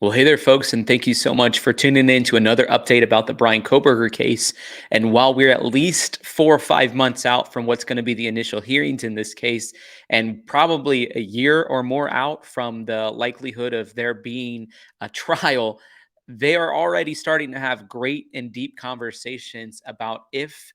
Well, hey there, folks, and thank you so much for tuning in to another update about the Bryan Kohberger case. And while we're at least 4 or 5 months out from what's going to be the initial hearings in this case, and probably a year or more out from the likelihood of there being a trial, they are already starting to have great and deep conversations about if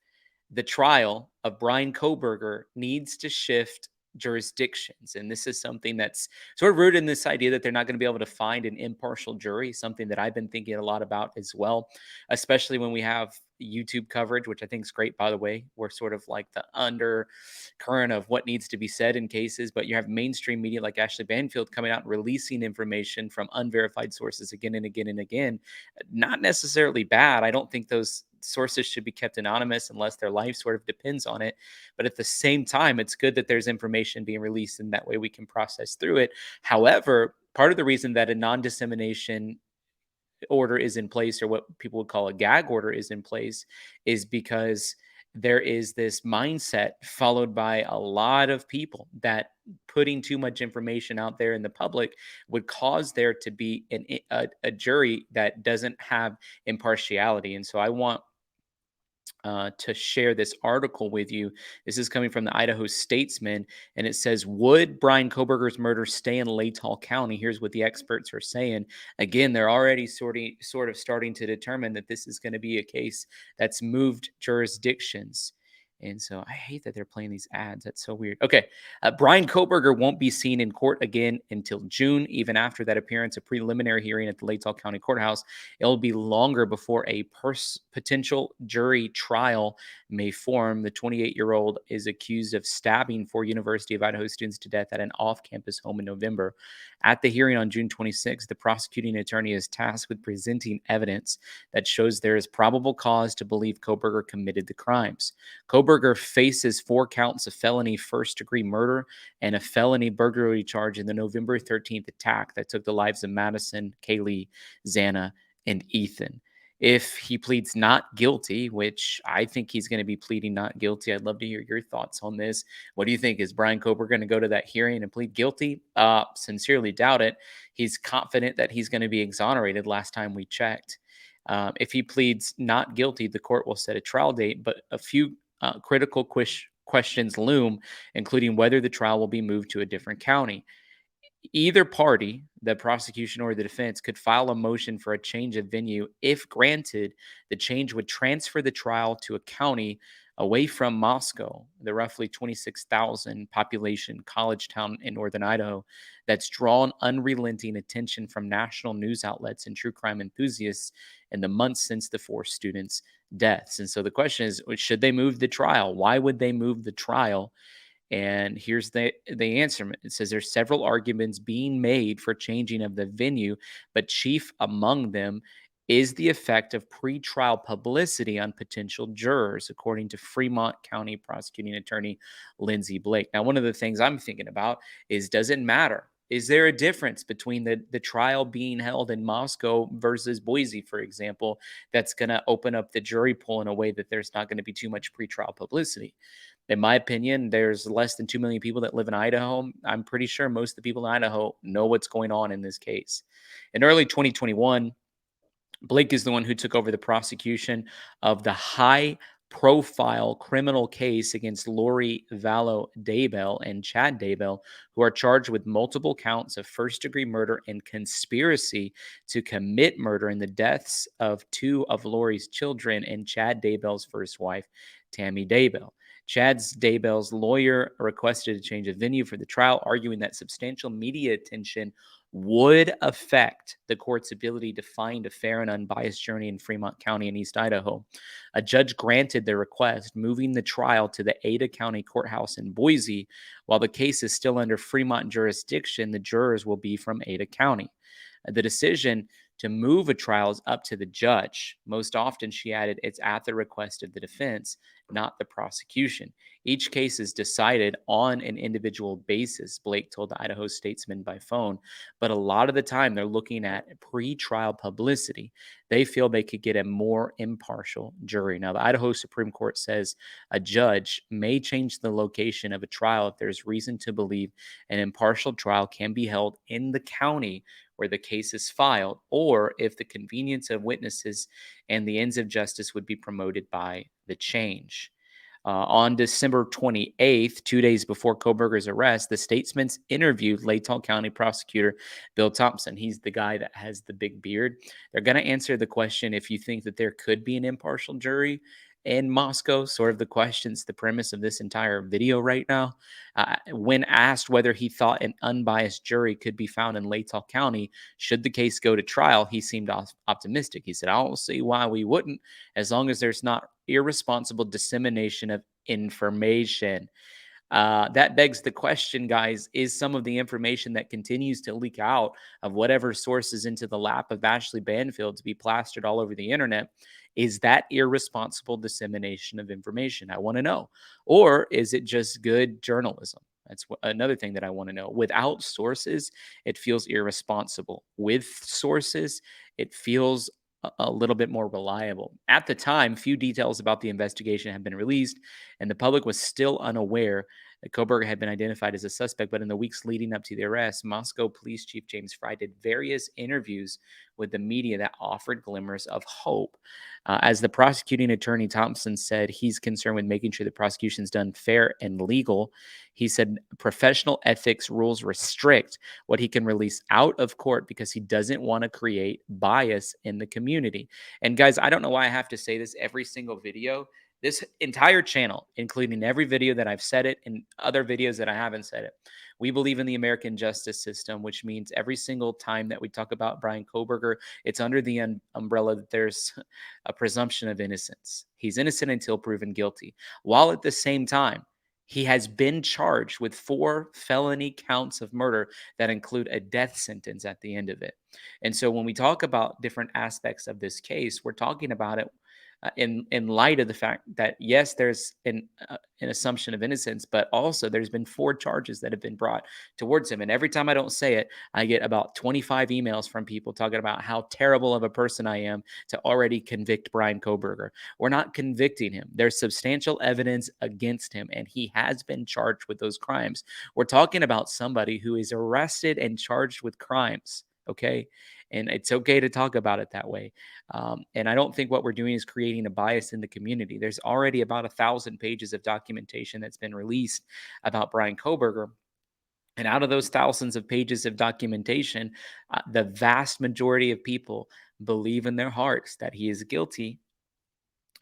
the trial of Bryan Kohberger needs to shift jurisdictions. And this is something that's sort of rooted in this idea that they're not going to be able to find an impartial jury, something that I've been thinking a lot about as well, especially when we have YouTube coverage, which I think is great, by the way. We're sort of like the undercurrent of what needs to be said in cases, but you have mainstream media like Ashley Banfield coming out and releasing information from unverified sources again and again and again. Not necessarily bad. I don't think those sources should be kept anonymous unless their life sort of depends on it. But at the same time, it's good that there's information being released and that way we can process through it. However, part of the reason that a non dissemination order is in place, or what people would call a gag order is in place, is because there is this mindset followed by a lot of people that putting too much information out there in the public would cause there to be a jury that doesn't have impartiality. And so I want to share this article with you. This is coming from the Idaho Statesman, and it says, "Would Bryan Kohberger's murder stay in Latah County?" Here's what the experts are saying. Again, they're already sort of starting to determine that this is going to be a case that's moved jurisdictions. And so I hate that they're playing these ads. That's so weird. Okay. Bryan Kohberger won't be seen in court again until June. Even after that appearance, a preliminary hearing at the Latah County Courthouse, it'll be longer before a potential jury trial may form. The 28-year-old is accused of stabbing four University of Idaho students to death at an off-campus home in November. At the hearing on June 26, the prosecuting attorney is tasked with presenting evidence that shows there is probable cause to believe Kohberger committed the crimes. Kohberger faces 4 counts of felony first-degree murder and a felony burglary charge in the November 13th attack that took the lives of Madison, Kaylee, Xana, and Ethan. If he pleads not guilty, which I think he's going to be pleading not guilty, I'd love to hear your thoughts on this. What do you think? Is Bryan Kohberger going to go to that hearing and plead guilty? Sincerely doubt it. He's confident that he's going to be exonerated last time we checked. If he pleads not guilty, the court will set a trial date, but a few critical questions loom, including whether the trial will be moved to a different county. Either party, the prosecution or the defense, could file a motion for a change of venue. If granted, the change would transfer the trial to a county away from Moscow, the roughly 26,000 population college town in northern Idaho that's drawn unrelenting attention from national news outlets and true crime enthusiasts in the months since the 4 students' deaths. And so the question is, should they move the trial? Why would they move the trial? And here's the answer. It says there's several arguments being made for changing of the venue, but chief among them is the effect of pretrial publicity on potential jurors, according to Fremont County prosecuting attorney Lindsay Blake. Now, one of the things I'm thinking about is, does it matter? Is there a difference between the trial being held in Moscow versus Boise, for example, that's going to open up the jury pool in a way that there's not going to be too much pretrial publicity? In my opinion, there's less than 2 million people that live in Idaho. I'm pretty sure most of the people in Idaho know what's going on in this case. In early 2021, Blake is the one who took over the prosecution of the high profile criminal case against Lori Vallow Daybell and Chad Daybell, who are charged with multiple counts of first degree murder and conspiracy to commit murder in the deaths of 2 of Lori's children and Chad Daybell's first wife, Tammy Daybell. Chad's Daybell's lawyer requested a change of venue for the trial, arguing that substantial media attention would affect the court's ability to find a fair and unbiased jury in Fremont County in East Idaho. A judge granted the request, moving the trial to the Ada County Courthouse in Boise. While the case is still under Fremont jurisdiction, the jurors will be from Ada County. The decision to move a trial is up to the judge. Most often, she added, it's at the request of the defense, not the prosecution. Each case is decided on an individual basis, Blake told the Idaho Statesman by phone. But a lot of the time, they're looking at pre-trial publicity. They feel they could get a more impartial jury. Now, the Idaho Supreme Court says a judge may change the location of a trial if there's reason to believe an impartial trial can be held in the county where the case is filed, or if the convenience of witnesses and the ends of justice would be promoted by the change. On December 28th, 2 days before Kohberger's arrest, the Statesman's interviewed Layton County Prosecutor Bill Thompson. He's the guy that has the big beard. They're going to answer the question if you think that there could be an impartial jury in Moscow, sort of the questions, the premise of this entire video right now. When asked whether he thought an unbiased jury could be found in Layton County should the case go to trial, he seemed optimistic. He said, I don't see why we wouldn't, as long as there's not irresponsible dissemination of information. That begs the question, guys, is some of the information that continues to leak out of whatever sources into the lap of Ashley Banfield to be plastered all over the internet, is that irresponsible dissemination of information? I want to know. Or is it just good journalism? That's another thing that I want to know. Without sources, it feels irresponsible. With sources, it feels a little bit more reliable. At the time, few details about the investigation had been released, and the public was still unaware that Kohberger had been identified as a suspect. But in the weeks leading up to the arrest, Moscow Police Chief James Fry did various interviews with the media that offered glimmers of hope. As the prosecuting attorney Thompson said, he's concerned with making sure the prosecution's done fair and legal. He said professional ethics rules restrict what he can release out of court because he doesn't want to create bias in the community. And guys, I don't know why I have to say this every single video. This entire channel, including every video that I've said it and other videos that I haven't said it, we believe in the American justice system, which means every single time that we talk about Bryan Kohberger, it's under the umbrella that there's a presumption of innocence. He's innocent until proven guilty. While at the same time, he has been charged with 4 felony counts of murder that include a death sentence at the end of it. And so when we talk about different aspects of this case, we're talking about it in light of the fact that yes, there's an assumption of innocence, but also there's been 4 charges that have been brought towards him. And every time I don't say it, I get about 25 emails from people talking about how terrible of a person I am to already convict Bryan Kohberger. We're not convicting him. There's substantial evidence against him, and he has been charged with those crimes. We're talking about somebody who is arrested and charged with crimes. Okay. And it's okay to talk about it that way. And I don't think what we're doing is creating a bias in the community. There's already about 1,000 pages of documentation that's been released about Bryan Kohberger. And out of those thousands of pages of documentation, the vast majority of people believe in their hearts that he is guilty,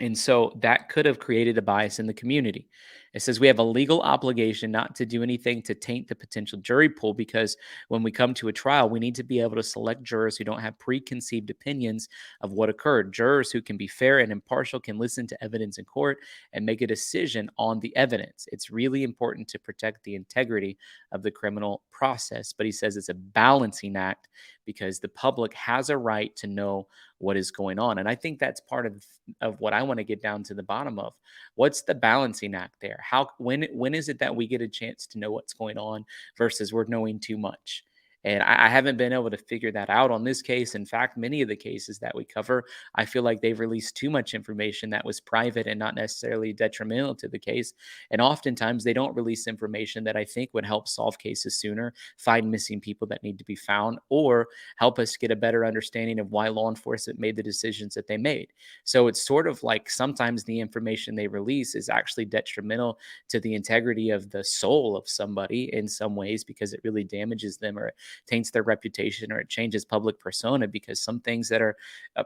and so that could have created a bias in the community. It says we have a legal obligation not to do anything to taint the potential jury pool because when we come to a trial, we need to be able to select jurors who don't have preconceived opinions of what occurred. Jurors who can be fair and impartial can listen to evidence in court and make a decision on the evidence. It's really important to protect the integrity of the criminal process. But he says it's a balancing act because the public has a right to know what is going on. And I think that's part of what I want to get down to the bottom of. What's the balancing act there? How when is it that we get a chance to know what's going on versus we're knowing too much? And I haven't been able to figure that out on this case. In fact, many of the cases that we cover, I feel like they've released too much information that was private and not necessarily detrimental to the case. And oftentimes they don't release information that I think would help solve cases sooner, find missing people that need to be found, or help us get a better understanding of why law enforcement made the decisions that they made. So it's sort of like sometimes the information they release is actually detrimental to the integrity of the soul of somebody in some ways because it really damages them or taints their reputation or it changes public persona because some things that are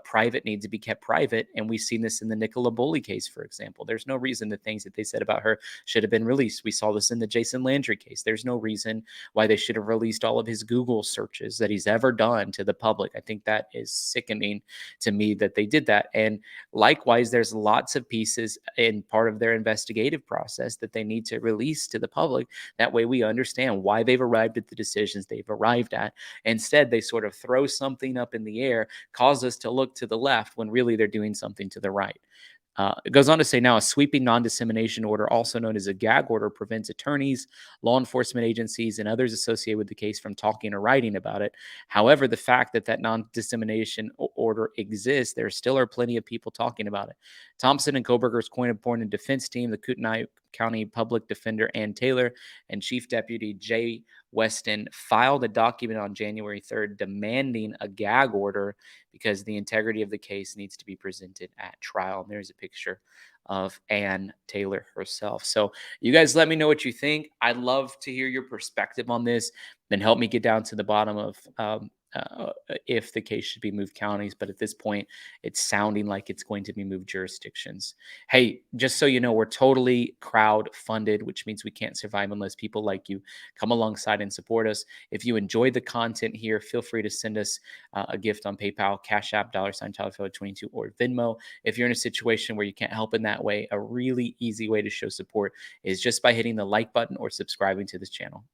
private need to be kept private. And we've seen this in the Nicola Bully case, for example. There's no reason the things that they said about her should have been released. We saw this in the Jason Landry case. There's no reason why they should have released all of his Google searches that he's ever done to the public. I think that is sickening to me that they did that. And likewise, there's lots of pieces in part of their investigative process that they need to release to the public. That way we understand why they've arrived at the decisions they've arrived at. Instead, they sort of throw something up in the air, cause us to look to the left when really they're doing something to the right. It goes on to say now a sweeping non-dissemination order, also known as a gag order, prevents attorneys, law enforcement agencies, and others associated with the case from talking or writing about it. However, the fact that that non-dissemination order exists, there still are plenty of people talking about it. Thompson and Kohberger's coin-appointed defense team, the Kootenai County Public Defender Ann Taylor and Chief Deputy Jay Weston filed a document on January 3rd demanding a gag order because the integrity of the case needs to be presented at trial. And there's a picture of Ann Taylor herself. So, you guys let me know what you think. I'd love to hear your perspective on this. Then help me get down to the bottom of if the case should be moved counties. But at this point, it's sounding like it's going to be moved jurisdictions. Hey, just so you know, we're totally crowd funded, which means we can't survive unless people like you come alongside and support us. If you enjoyed the content here, feel free to send us a gift on PayPal, Cash App, $Tyler22, or Venmo. If you're in a situation where you can't help in that way, a really easy way to show support is just by hitting the like button or subscribing to this channel.